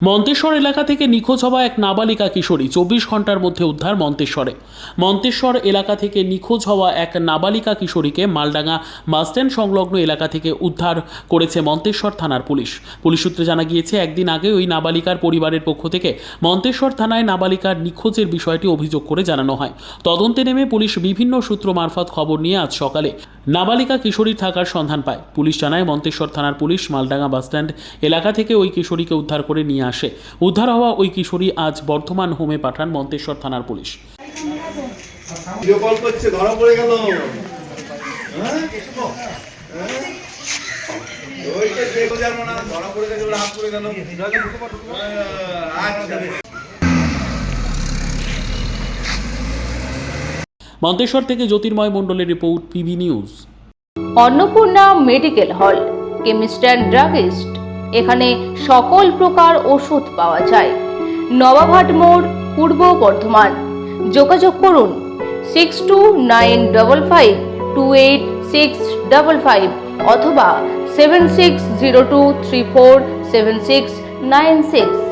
মন্তেশ্বর এলাকা থেকে নিখোঁজ হওয়া এক নাবালিকা কিশোরী 24 ঘন্টার মধ্যে উদ্ধার মন্তেশ্বর এলাকা থেকে নিখোঁজ হওয়া এক নাবালিকা কিশোরীকে মালডাঙ্গা বাসস্ট্যান্ড সংলগ্ন এলাকা থেকে উদ্ধার করেছে মন্তেশ্বর থানার পুলিশ সূত্রে জানা গিয়েছে একদিন আগে ওই নাবালিকার পরিবারের পক্ষ থেকে মন্তেশ্বর থানায় নাবালিকার নিখোঁজের বিষয়টি অভিযোগ করে জানানো হয়। তদন্তে নেমে পুলিশ বিভিন্ন সূত্র মারফত খবর নিয়ে আজ সকালে নাবালিকা কিশোরীর থাকার সন্ধান পায়। পুলিশ জানায় মন্তেশ্বর থানার পুলিশ মালডাঙ্গা বাসস্ট্যান্ড এলাকা থেকে ওই কিশোরীকে উদ্ধার করে নিয়ে আসে। উদ্ধার হওয়া ওই কিশোরী আজ বর্ধমান হোমে পাঠান মন্তেশ্বর থানার পুলিশ। মন্তেশ্বর থেকে জ্যোতির্ময় মণ্ডলের report, PB news. Annapurna medical hall, chemist and druggist. এখানে সকল প্রকার ওষুধ পাওয়া যায়। নবাবহাট মোড়, পূর্ব বর্ধমান। যোগাযোগ করুন 6295528655 অথবা 7602347696।